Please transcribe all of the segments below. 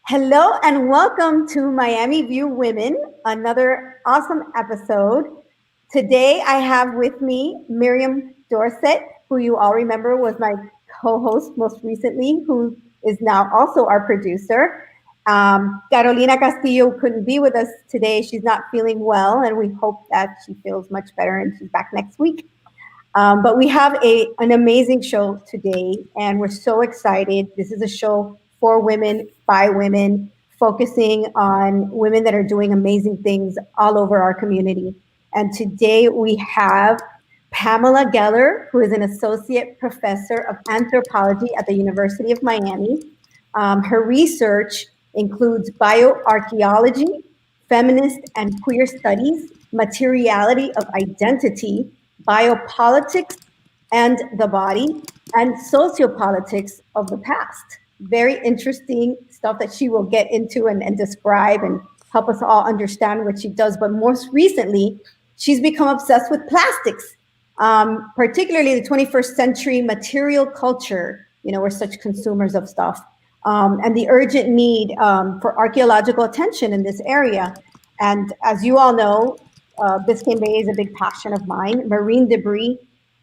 Hello and welcome to Miami View Women, another awesome episode. Today I have with me Miriam Dorset, who you all remember was my co-host most recently, who is now also our producer. Carolina Castillo couldn't be with us today. She's not feeling well, and we hope that she feels much better and she's back next week. But we have an amazing show today, and we're so excited. This is a show for women, by women, focusing on women that are doing amazing things all over our community. And today we have Pamela Geller, who is an associate professor of anthropology at the University of Miami. Her research includes bioarchaeology, feminist and queer studies, materiality of identity, biopolitics and the body, and sociopolitics of the past. Very interesting stuff that she will get into and describe and help us all understand what she does. But most recently, she's become obsessed with plastics, particularly the 21st century material culture. You know, we're such consumers of stuff. And the urgent need for archaeological attention in this area. And as you all know, Biscayne Bay is a big passion of mine. Marine debris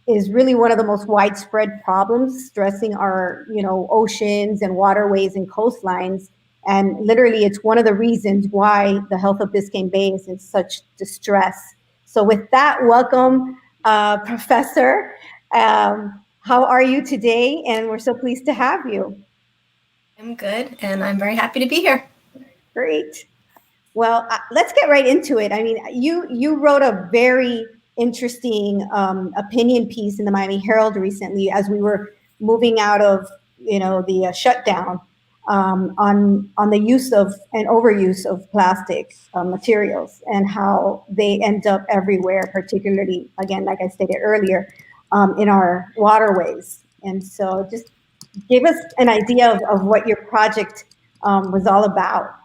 is really one of the most widespread problems stressing our, oceans and waterways and coastlines. And literally, it's one of the reasons why the health of Biscayne Bay is in such distress. So with that, welcome, Professor. How are you today? And we're so pleased to have you. I'm good, and I'm very happy to be here. Great. Well, let's get right into it. I mean, you wrote a very interesting opinion piece in the Miami Herald recently as we were moving out of, the shutdown on the use of and overuse of plastic materials and how they end up everywhere, particularly, again, like I stated earlier, in our waterways. And so just give us an idea of what your project was all about.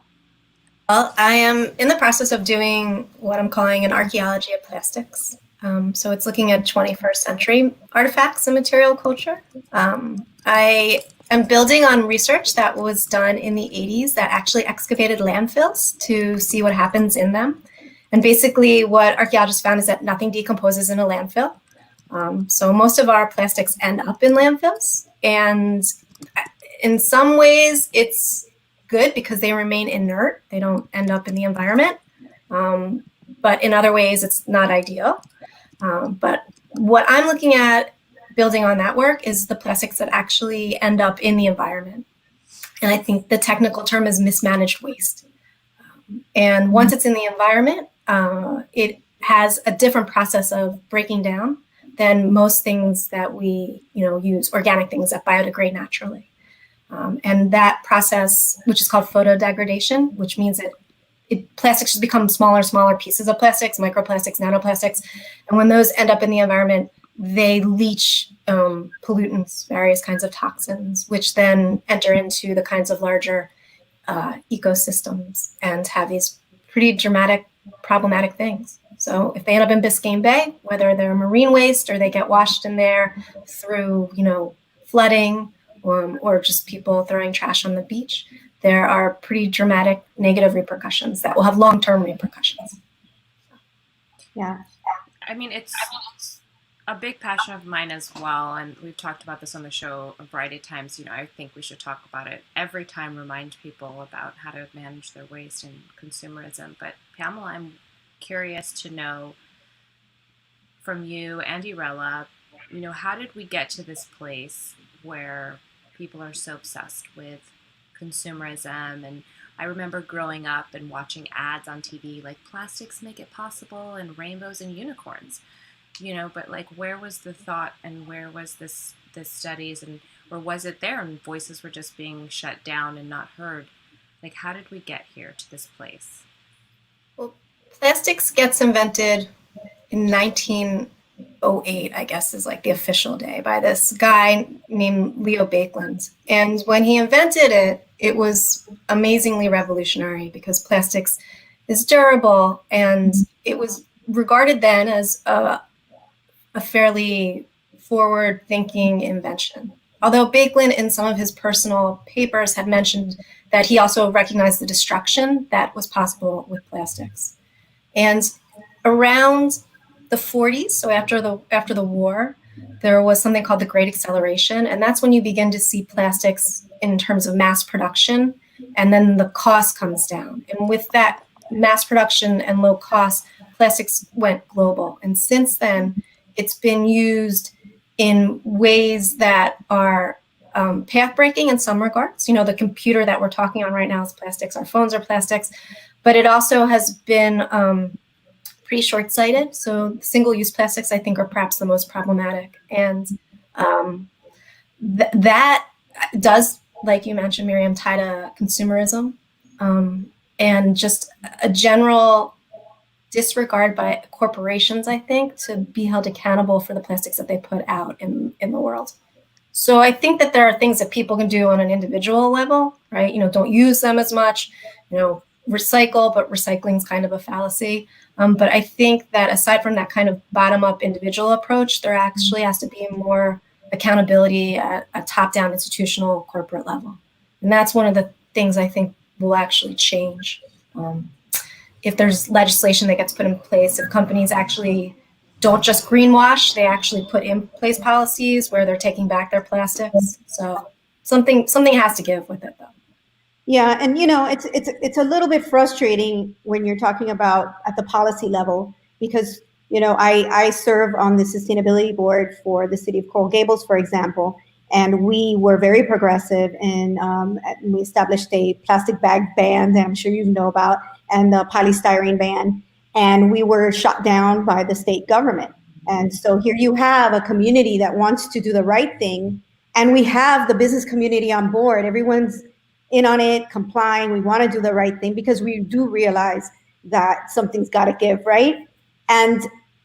Well, I am in the process of doing what I'm calling an archaeology of plastics. So it's looking at 21st century artifacts and material culture. I am building on research that was done in the 80s that actually excavated landfills to see what happens in them. And basically what archaeologists found is that nothing decomposes in a landfill. So most of our plastics end up in landfills. And in some ways, it's good because they remain inert. They don't end up in the environment. But in other ways, it's not ideal. But what I'm looking at building on that work is the plastics that actually end up in the environment. And I think the technical term is mismanaged waste. And once it's in the environment, it has a different process of breaking down than most things that we use, organic things that biodegrade naturally. And that process, which is called photodegradation, which means that plastics just become smaller and smaller pieces of plastics, microplastics, nanoplastics. And when those end up in the environment, they leach pollutants, various kinds of toxins, which then enter into the kinds of larger ecosystems and have these pretty dramatic, problematic things. So if they end up in Biscayne Bay, whether they're marine waste or they get washed in there through, flooding, or just people throwing trash on the beach, there are pretty dramatic negative repercussions that will have long-term repercussions. Yeah. I mean, it's a big passion of mine as well, and we've talked about this on the show a variety of times. I think we should talk about it every time, remind people about how to manage their waste and consumerism. But Pamela, I'm curious to know from you and Irela, how did we get to this place where people are so obsessed with consumerism? And I remember growing up and watching ads on TV like plastics make it possible and rainbows and unicorns, but like where was the thought and where was this studies, and or was it there and voices were just being shut down and not heard? Like, how did we get here to this place? Well, plastics gets invented in 1908, I guess is like the official day, by this guy named Leo Baekeland. And when he invented it, it was amazingly revolutionary because plastics is durable, and it was regarded then as a fairly forward-thinking invention. although Baekeland in some of his personal papers had mentioned that he also recognized the destruction that was possible with plastics. And around the 40s, so after the war, there was something called the Great Acceleration, and that's when you begin to see plastics in terms of mass production, and then the cost comes down. And with that mass production and low cost, plastics went global. And since then, it's been used in ways that are path-breaking in some regards. You know, the computer that we're talking on right now is plastics, our phones are plastics, but it also has been pretty short-sighted. So single-use plastics, I think, are perhaps the most problematic. And that does, like you mentioned, Miriam, tie to consumerism and just a general disregard by corporations, I think, to be held accountable for the plastics that they put out in the world. So I think that there are things that people can do on an individual level, right? You know, don't use them as much, you know, recycle, but recycling is kind of a fallacy. But I think that aside from that kind of bottom-up individual approach, there actually has to be more accountability at a top-down institutional corporate level. And that's one of the things I think will actually change. If there's legislation that gets put in place, if companies actually don't just greenwash, they actually put in place policies where they're taking back their plastics. So something has to give with it, though. Yeah, and you know, it's a little bit frustrating when you're talking about at the policy level, because you know, I serve on the sustainability board for the city of Coral Gables, for example, and we were very progressive, and we established a plastic bag ban that I'm sure you know about, and the polystyrene ban, and we were shut down by the state government. And so here you have a community that wants to do the right thing, and we have the business community on board. Everyone's in on it, complying. We want to do the right thing because we do realize that something's got to give, right? And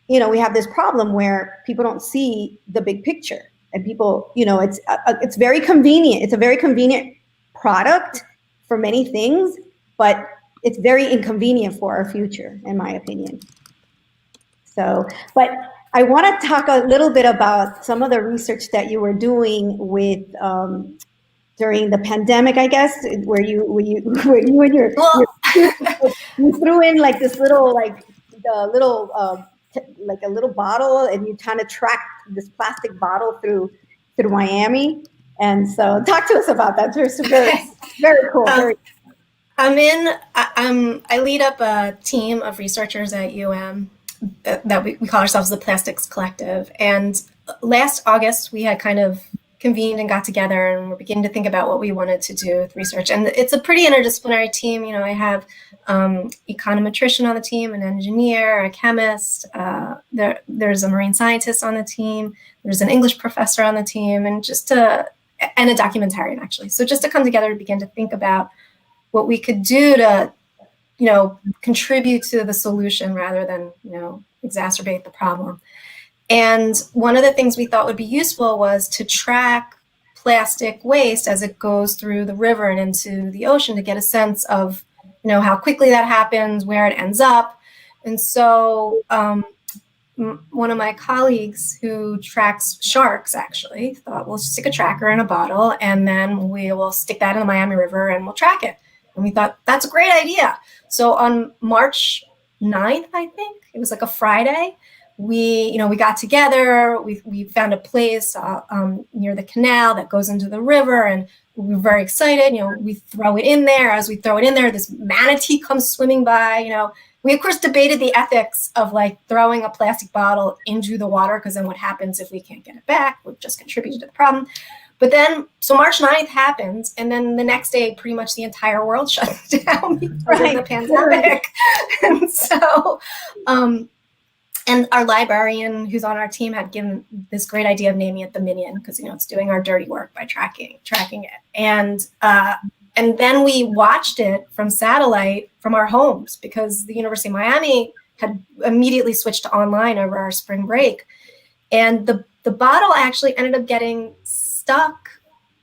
you know, we have this problem where people don't see the big picture, and people, you know, it's very convenient. It's a very convenient product for many things, but it's very inconvenient for our future, in my opinion. So, but I want to talk a little bit about some of the research that you were doing with during the pandemic, I guess, where you and your you threw in like this little like a little bottle, and you kind of tracked this plastic bottle through Miami. And so, talk to us about that. It's very cool. I lead up a team of researchers at UM that we call ourselves the Plastics Collective. And last August, we had kind of convened and got together, and we're beginning to think about what we wanted to do with research. And it's a pretty interdisciplinary team. You know, I have econometrician on the team, an engineer, a chemist. There's a marine scientist on the team. There's an English professor on the team, and and a documentarian, actually. So just to come together and begin to think about what we could do to, you know, contribute to the solution rather than, you know, exacerbate the problem. And one of the things we thought would be useful was to track plastic waste as it goes through the river and into the ocean to get a sense of, you know, how quickly that happens, where it ends up. And so one of my colleagues who tracks sharks actually thought, we'll stick a tracker in a bottle and then we will stick that in the Miami River and we'll track it. And we thought, that's a great idea. So on March 9th, I think, it was like a Friday, we got together, we found a place near the canal that goes into the river, and we were very excited. You know, we throw it in there. As we throw it in there, this manatee comes swimming by. You know, we of course debated the ethics of like throwing a plastic bottle into the water, because then what happens if we can't get it back? We've just contributed to the problem. But then, so March 9th happens, and then the next day, pretty much the entire world shut down because of the pandemic. And so, and our librarian who's on our team had given this great idea of naming it the Minion, because, you know, it's doing our dirty work by tracking it. And then we watched it from satellite from our homes, because the University of Miami had immediately switched to online over our spring break. And the bottle actually ended up getting stuck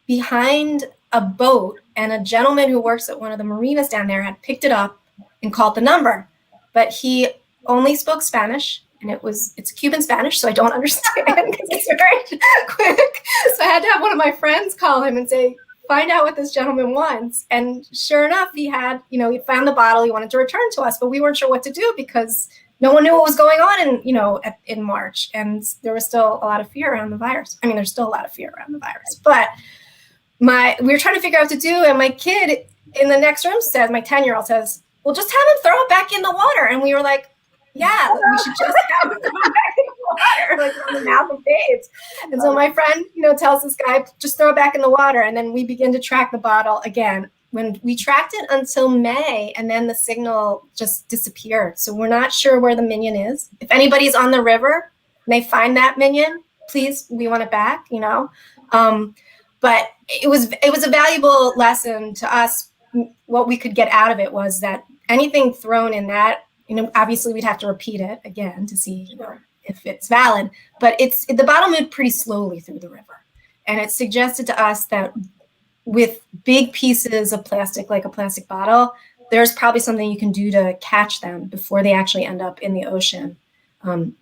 behind a boat, and a gentleman who works at one of the marinas down there had picked it up and called the number, but he only spoke Spanish and it's Cuban Spanish, so I don't understand because it's very quick. So I had to have one of my friends call him and say, find out what this gentleman wants. And sure enough, he had, he found the bottle he wanted to return to us, but we weren't sure what to do because no one knew what was going on in March. And there was still a lot of fear around the virus. I mean, there's still a lot of fear around the virus, but we were trying to figure out what to do. And my kid in the next room says, my 10-year-old says, well, just have him throw it back in the water. And we were like, yeah, we should just have him throw it back in the water, like on the mouth of babes. And so my friend, tells this guy, just throw it back in the water. And then we begin to track the bottle again. When we tracked it until May, and then the signal just disappeared. So we're not sure where the minion is. If anybody's on the river and they find that minion, please, we want it back, But it was a valuable lesson to us. What we could get out of it was that anything thrown in that, obviously we'd have to repeat it again to see, if it's valid, but the bottle moved pretty slowly through the river. And it suggested to us that with big pieces of plastic, like a plastic bottle, there's probably something you can do to catch them before they actually end up in the ocean. And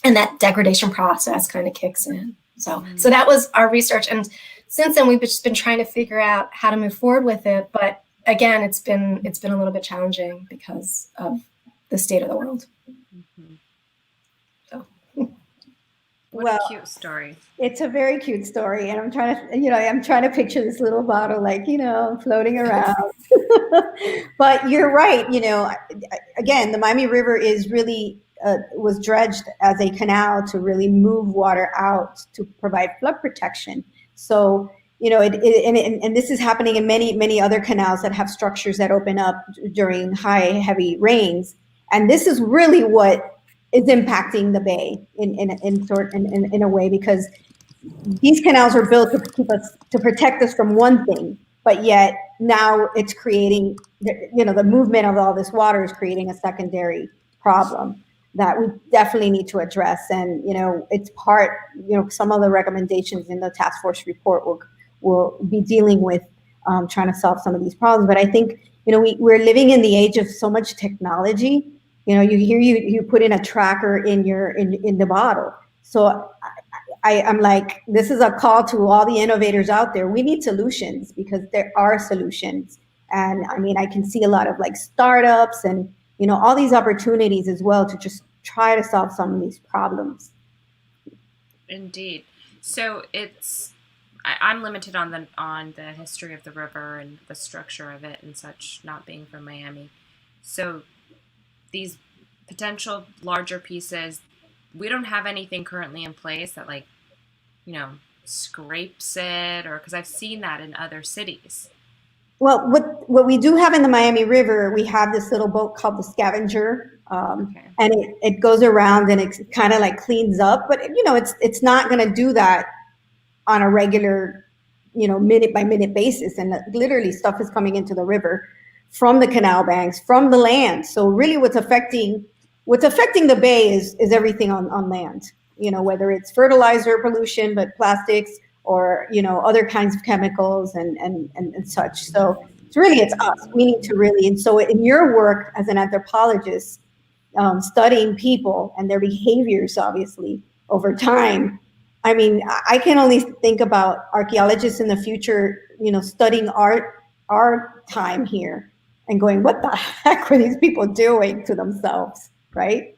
that degradation process kind of kicks in. So that was our research. And since then, we've just been trying to figure out how to move forward with it. But again, it's been a little bit challenging because of the state of the world. Mm-hmm. So, what a cute story! It's a very cute story, and I'm trying to picture this little bottle, floating around. But you're right. Again, the Miami River is really was dredged as a canal to really move water out to provide flood protection. So, and this is happening in many other canals that have structures that open up during heavy rains. And this is really what is impacting the bay in a way, because these canals are built to protect us from one thing, but yet now it's creating, the movement of all this water is creating a secondary problem that we definitely need to address. And, it's part, some of the recommendations in the task force report will be dealing with trying to solve some of these problems. But I think, we're living in the age of so much technology. You put in a tracker in the bottle. So I'm like, this is a call to all the innovators out there. We need solutions, because there are solutions. And I mean, I can see a lot of startups and, all these opportunities as well to just try to solve some of these problems. Indeed. So I'm limited on the history of the river and the structure of it and such, not being from Miami. So these potential larger pieces, we don't have anything currently in place that scrapes it, or because I've seen that in other cities. Well, what we do have in the Miami River, we have this little boat called the Scavenger, and it goes around and it kind of cleans up, but it's not going to do that on a regular, minute by minute basis. And literally stuff is coming into the river from the canal banks, from the land. So really what's affecting the bay is everything on land, whether it's fertilizer pollution, but plastics, or, other kinds of chemicals and such. So it's us. We need to really, and so in your work as an anthropologist, studying people and their behaviors, obviously, over time, I mean, I can only think about archaeologists in the future, studying our time here and going, what the heck were these people doing to themselves, right?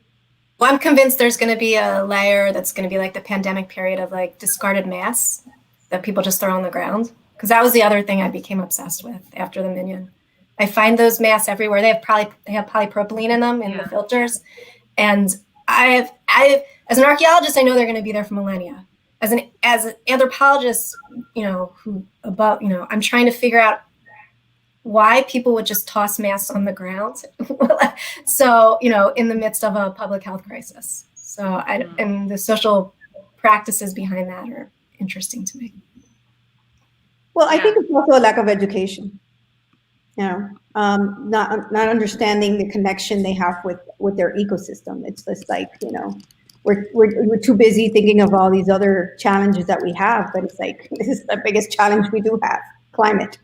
Well, I'm convinced there's going to be a layer that's going to be like the pandemic period of discarded mass that people just throw on the ground. Because that was the other thing I became obsessed with after the minion. I find those masks everywhere. They have polypropylene in them in the filters. And I as an archaeologist, I know they're going to be there for millennia. As an anthropologist, I'm trying to figure out why people would just toss masks on the ground. So, in the midst of a public health crisis. So, and the social practices behind that are interesting to me. Well, I think it's also a lack of education. Not understanding the connection they have with their ecosystem. It's just we're too busy thinking of all these other challenges that we have, but it's this is the biggest challenge we do have: climate.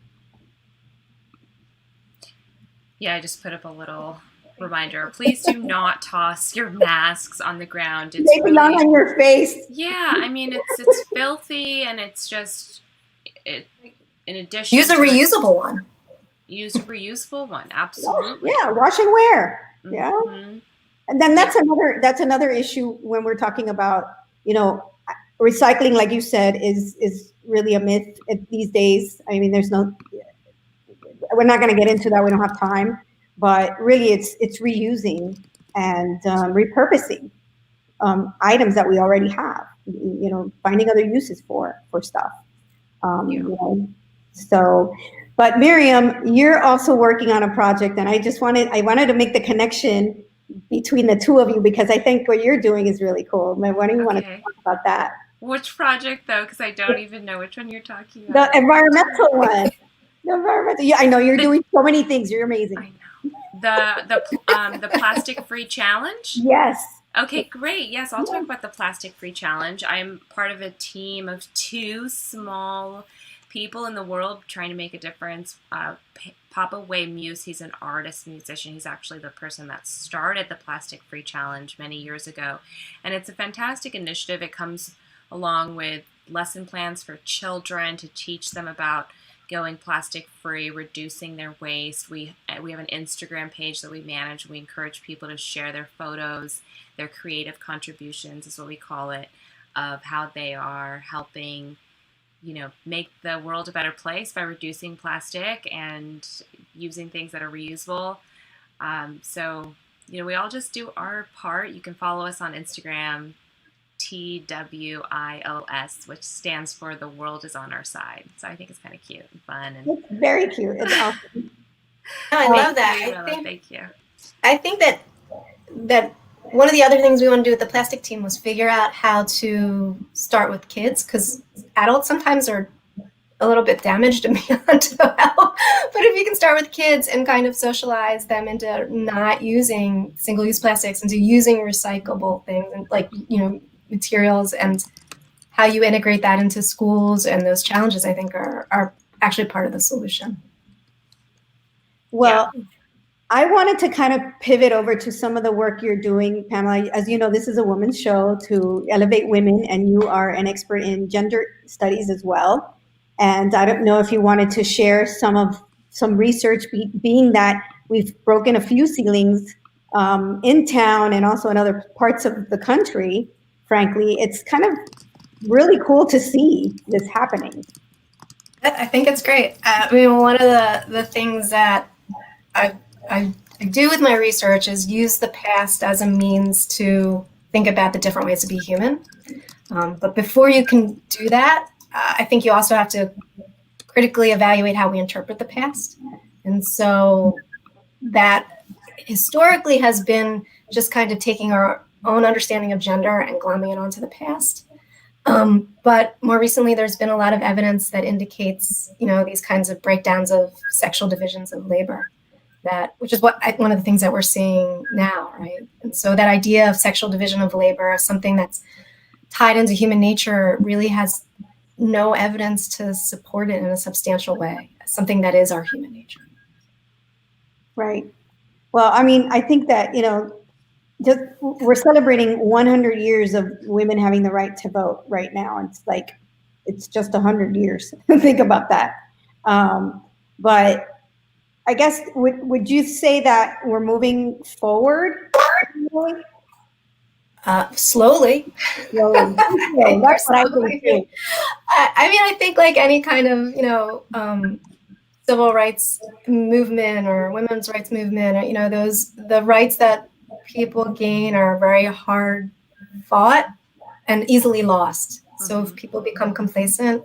Yeah, I just put up a little reminder. Please do not toss your masks on the ground. They belong on your face. Yeah, I mean it's filthy, and it's just it. In addition, use a reusable one. Use a reusable one. Absolutely. Yeah, wash and wear. Yeah. Mm-hmm. And then that's another issue when we're talking about, recycling, like you said, is really a myth these days. I mean, we're not going to get into that. We don't have time, but really it's reusing and repurposing items that we already have, finding other uses for stuff. So, but Miriam, you're also working on a project, and I wanted to make the connection between the two of you, because I think what you're doing is really cool. Why don't you want to talk about that? Which project, though? Because I don't even know which one you're talking about. The environmental one. The environmental. Yeah, I know you're doing so many things. You're amazing. I know. The plastic-free challenge? Yes. Okay, great. Yes, I'll talk about the plastic-free challenge. I'm part of a team of 2 small people in the world trying to make a difference. Papa Way Muse, he's an artist, musician. He's actually the person that started the Plastic Free Challenge many years ago. And it's a fantastic initiative. It comes along with lesson plans for children to teach them about going plastic free, reducing their waste. We have an Instagram page that we manage. We encourage people to share their photos, their creative contributions is what we call it, of how they are helping make the world a better place by reducing plastic and using things that are reusable. So, we all just do our part. You can follow us on Instagram, TWIOS, which stands for The World is on Our Side. So I think it's kind of cute and fun. And it's very cute. It's awesome. I love that. Thank you. I think that one of the other things we want to do with the plastic team was figure out how to start with kids, because adults sometimes are a little bit damaged mental health. But if you can start with kids and kind of socialize them into not using single-use plastics, into using recyclable things, and materials, and how you integrate that into schools and those challenges, I think are actually part of the solution. Well, yeah. I wanted to kind of pivot over to some of the work you're doing, Pamela. As you know, this is a women's show to elevate women, and you are an expert in gender studies as well. And I don't know if you wanted to share some research, being that we've broken a few ceilings in town and also in other parts of the country. Frankly, it's kind of really cool to see this happening. I think it's great. One of the things that I do with my research is use the past as a means to think about the different ways to be human. But before you can do that, I think you also have to critically evaluate how we interpret the past. And so that historically has been just kind of taking our own understanding of gender and glomming it onto the past. But more recently, there's been a lot of evidence that indicates, these kinds of breakdowns of sexual divisions of labor, which is one of the things that we're seeing now, right? And so that idea of sexual division of labor as something that's tied into human nature really has no evidence to support it in a substantial way, something that is our human nature. Right. Well, I think that, we're celebrating 100 years of women having the right to vote right now. It's just 100 years. Think about that. But I guess, would you say that we're moving forward? Slowly. Okay, that's what I think too. I think like any kind of, civil rights movement or women's rights movement, or, the rights that people gain are very hard fought and easily lost. Mm-hmm. So if people become complacent,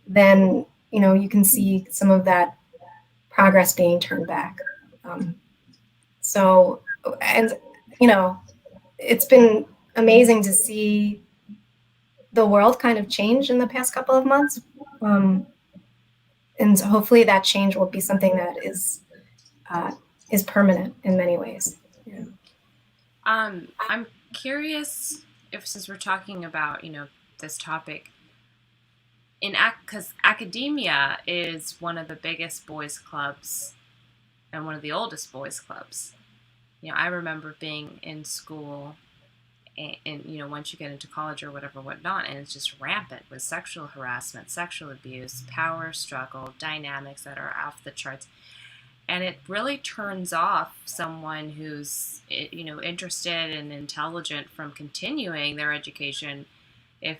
then, you can see some of that progress being turned back. It's been amazing to see the world kind of change in the past couple of months. And hopefully that change will be something that is permanent in many ways. Yeah. I'm curious since we're talking about, this topic, because academia is one of the biggest boys' clubs and one of the oldest boys' clubs I remember being in school, and once you get into college or whatnot, and it's just rampant with sexual harassment, sexual abuse, power struggle, dynamics that are off the charts. And it really turns off someone who's, interested and intelligent from continuing their education if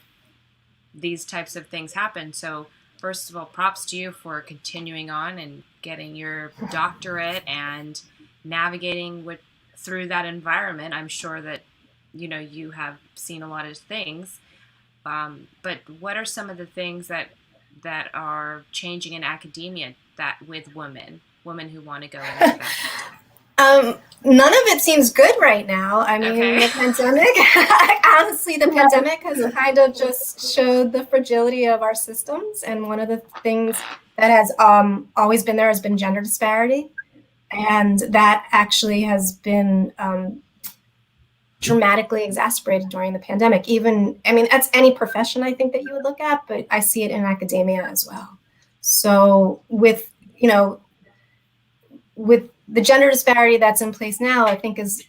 these types of things happen. So first of all, props to you for continuing on and getting your doctorate and navigating through that environment. I'm sure that, you have seen a lot of things. But what are some of the things that are changing in academia that with women who want to go into that? None of it seems good right now. I mean, The pandemic, honestly, the pandemic has kind of just showed the fragility of our systems. And one of the things that has always been there has been gender disparity. And that actually has been dramatically exacerbated during the pandemic. That's any profession I think that you would look at, but I see it in academia as well. So with the gender disparity that's in place now, I think is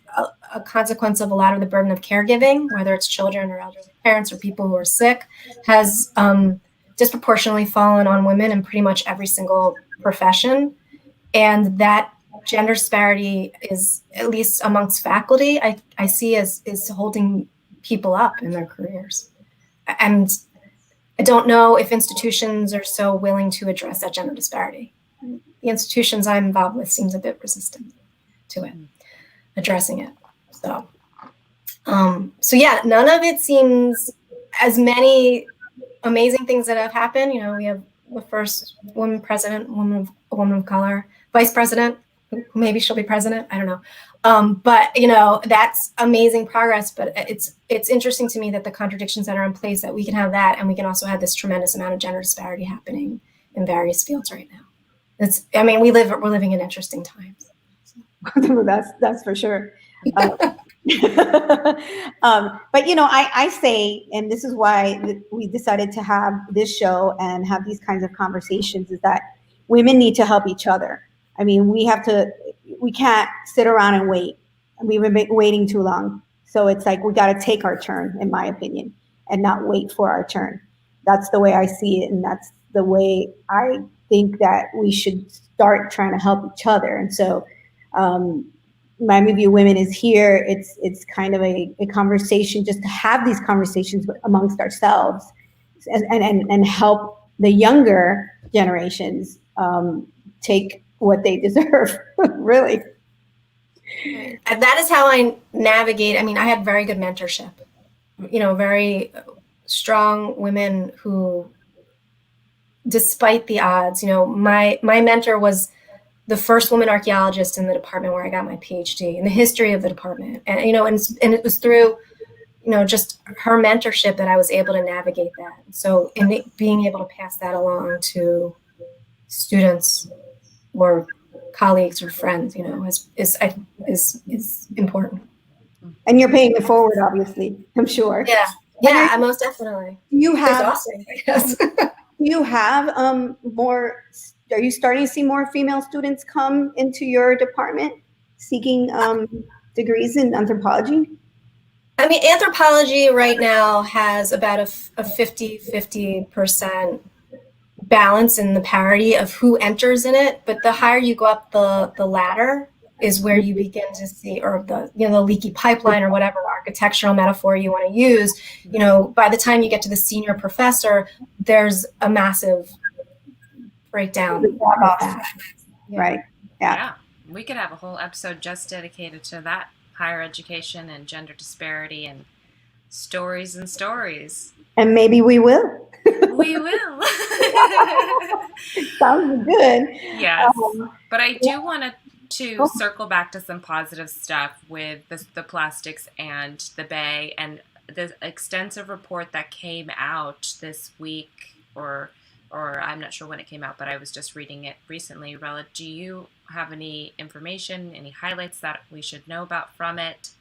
a consequence of a lot of the burden of caregiving, whether it's children or elderly parents or people who are sick, has disproportionately fallen on women in pretty much every single profession. And that gender disparity is, at least amongst faculty, I see as is holding people up in their careers. And I don't know if institutions are so willing to address that gender disparity. The institutions I'm involved with seems a bit resistant to it, addressing it. So yeah, none of it seems as many amazing things that have happened. We have the first woman president, a woman of color, vice president, maybe she'll be president, I don't know. But that's amazing progress. But it's interesting to me that the contradictions that are in place, that we can have that, and we can also have this tremendous amount of gender disparity happening in various fields right now. We're living in interesting times. That's for sure. But I say, and this is why we decided to have this show and have these kinds of conversations, is that women need to help each other. We can't sit around and wait. We've been waiting too long. So it's like, we got to take our turn, in my opinion, and not wait for our turn. That's the way I see it. And that's the way I think that we should start trying to help each other. And so Miami View Women is here. It's kind of a conversation, just to have these conversations amongst ourselves and help the younger generations take what they deserve, really. And that is how I navigate. I had very good mentorship, very strong women who, despite the odds, my mentor was the first woman archaeologist in the department where I got my PhD in the history of the department. And, and it was through, just her mentorship that I was able to navigate that. So being able to pass that along to students or colleagues or friends, is important. And you're paying it forward, obviously, I'm sure. Yeah, most definitely. You have, exhausting, I guess. You have more, are you starting to see more female students come into your department seeking degrees in anthropology? Anthropology right now has about a 50% balance in the parity of who enters in it. But the higher you go up the ladder is where you begin to see, or the leaky pipeline, or whatever architectural metaphor you want to use. By the time you get to the senior professor, there's a massive breakdown. Right. Yeah. We could have a whole episode just dedicated to that, higher education and gender disparity and stories and stories. And maybe we will. We will. Sounds good. Yes. But I do want to circle back to some positive stuff with the plastics and the Bague and the extensive report that came out this week, or I'm not sure when it came out, but I was just reading it recently. Irela, do you have any information, any highlights that we should know about from it?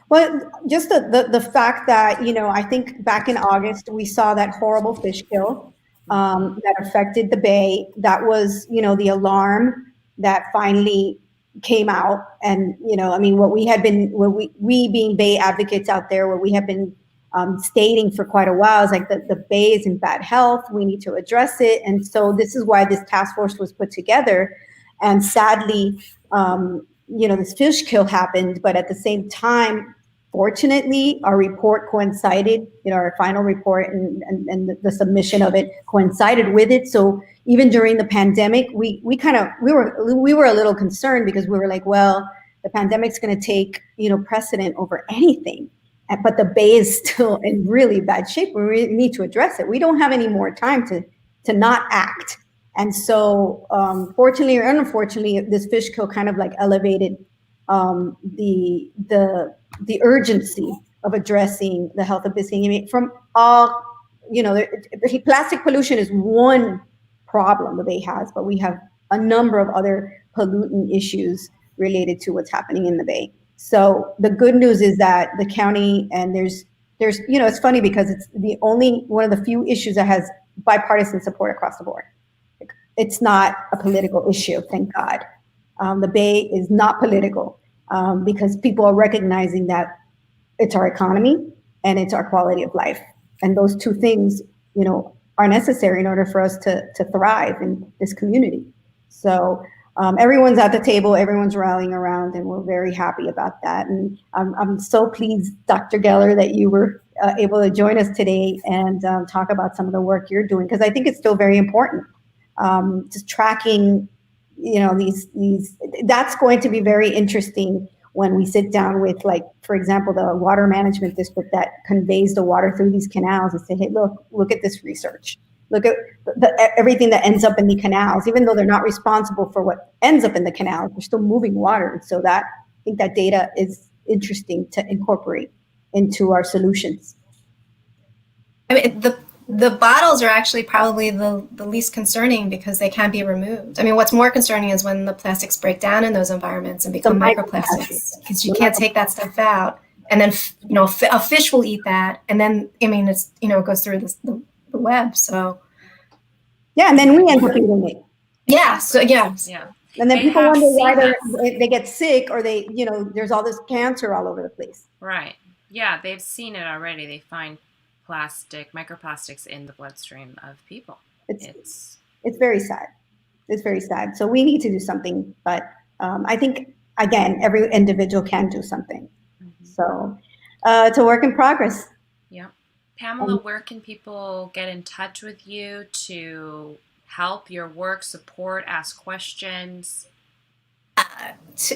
Well, just the fact that, I think back in August, we saw that horrible fish kill that affected the Bague. That was, the alarm that finally came out, and I mean, what we being Bay advocates out there, what we have been stating for quite a while is like the Bay is in bad health. We need to address it, and so this is why this task force was put together. And sadly, this fish kill happened, but at the same time, fortunately, our report coincided, our final report and the submission of it coincided with it. So even during the pandemic, we were a little concerned because we were like, well, the pandemic's going to take, precedent over anything. But the Bay is still in really bad shape. We really need to address it. We don't have any more time to not act. And so, fortunately or unfortunately, this fish kill kind of like elevated the urgency of addressing the health of Biscayne from all. Plastic pollution is one problem the Bay has, but we have a number of other pollutant issues related to what's happening in the Bay. So the good news is that the county, and there's it's funny because it's the only one of the few issues that has bipartisan support across the board. It's not a political issue, thank God. The Bay is not political because people are recognizing that it's our economy and it's our quality of life. And those two things, are necessary in order for us to thrive in this community. So everyone's at the table, everyone's rallying around, and we're very happy about that. And I'm so pleased, Dr. Geller, that you were able to join us today and talk about some of the work you're doing, because I think it's still very important. Just tracking, these, that's going to be very interesting when we sit down with, like, for example, the water management district that conveys the water through these canals and say, hey, look at this research. Look at everything that ends up in the canals, even though they're not responsible for what ends up in the canals, they're still moving water. And so I think that data is interesting to incorporate into our solutions. I mean, the bottles are actually probably the least concerning because they can't be removed. I mean, what's more concerning is when the plastics break down in those environments and become microplastics, because you can't take that stuff out. And then, a fish will eat that. And then, I mean, it's, it goes through the web. So. Yeah. And then we end up eating it. Yeah. So, yeah. Yeah. And then people wonder why they get sick, or they, there's all this cancer all over the place. Right. Yeah. They've seen it already. They find microplastics in the bloodstream of people. It's very sad. It's very sad. So we need to do something, but I think, again, every individual can do something. Mm-hmm. So it's a work in progress. Yeah. Pamela, where can people get in touch with you to help your work, support, ask questions?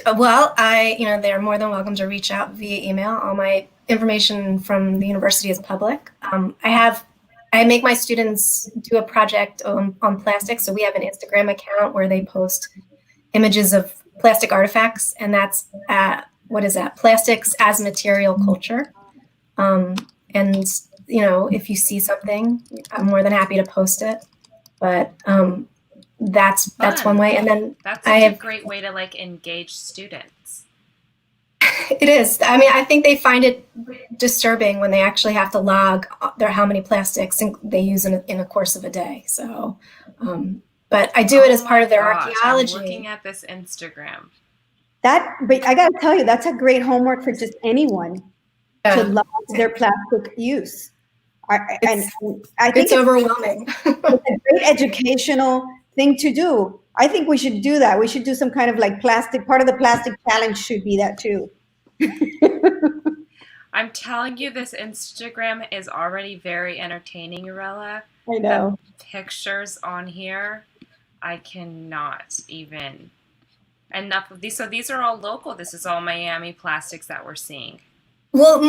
Well, they're more than welcome to reach out via email. All my information from the university is public. I make my students do a project on plastics. So we have an Instagram account where they post images of plastic artifacts, and that's Plastics as Material Culture. And if you see something, I'm more than happy to post it. But that's one way. And then that's a great way to engage students. It is. I mean, I think they find it disturbing when they actually have to log how many plastics they use in a course of a day. So, but I do it as part of their archaeology. I'm looking at this Instagram. But I got to tell you, that's a great homework for just anyone to log their plastic use. I think it's overwhelming. It's a great educational thing to do. I think we should do that. We should do some kind of plastic. Part of the plastic challenge should be that too. I'm telling you, this Instagram is already very entertaining, Irela. I know. The pictures on here, I cannot even. Enough of these. So these are all local. This is all Miami plastics that we're seeing. Well,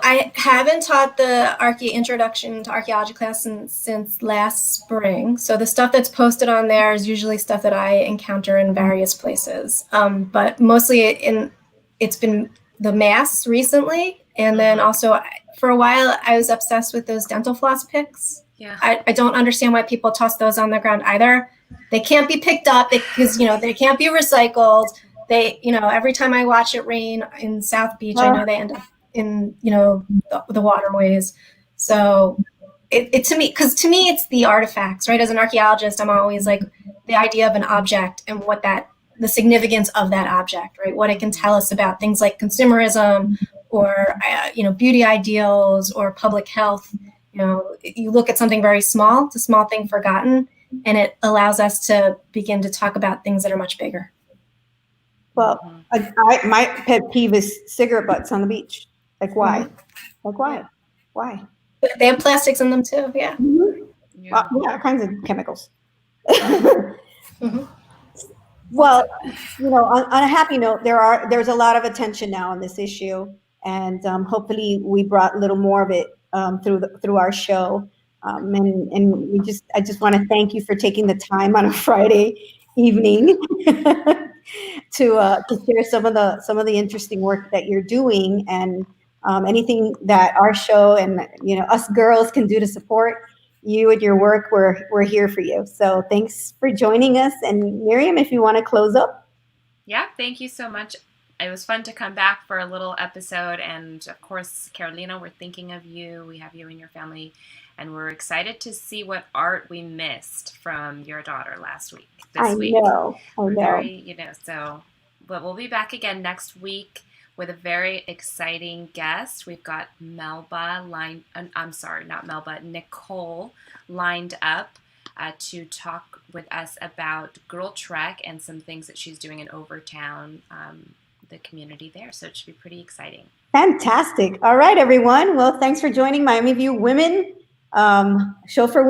I haven't taught the introduction to archaeology class since last spring. So the stuff that's posted on there is usually stuff that I encounter in various places. But mostly it's been the mass recently. And then also for a while, I was obsessed with those dental floss pics. Yeah. I don't understand why people toss those on the ground either. They can't be picked up because, they can't be recycled. They, every time I watch it rain in South Beach, I know they end up in, the waterways. So to me, it's the artifacts, right? As an archaeologist, I'm always the idea of an object and what that the significance of that object, right? What it can tell us about things like consumerism or, beauty ideals or public health. You look at something very small, it's a small thing forgotten, and it allows us to begin to talk about things that are much bigger. Well, my pet peeve is cigarette butts on the beach. Like, why? Like, why? Why? They have plastics in them too, yeah. All kinds of chemicals. Mm-hmm. Well, on a happy note, there's a lot of attention now on this issue, and hopefully we brought a little more of it through our show. And I just want to thank you for taking the time on a Friday evening to share some of the interesting work that you're doing, and anything that our show and us girls can do to support you and your work. We're here for you. So thanks for joining us. And Miriam, if you want to close up. Yeah, thank you so much. It was fun to come back for a little episode. And of course, Carolina, we're thinking of you. We have you and your family. And we're excited to see what art we missed from your daughter last week. I know. But we'll be back again next week with a very exciting guest. We've got Nicole lined up to talk with us about Girl Trek and some things that she's doing in Overtown, the community there. So it should be pretty exciting. Fantastic. All right, everyone. Well, thanks for joining Miami View Women, show for women.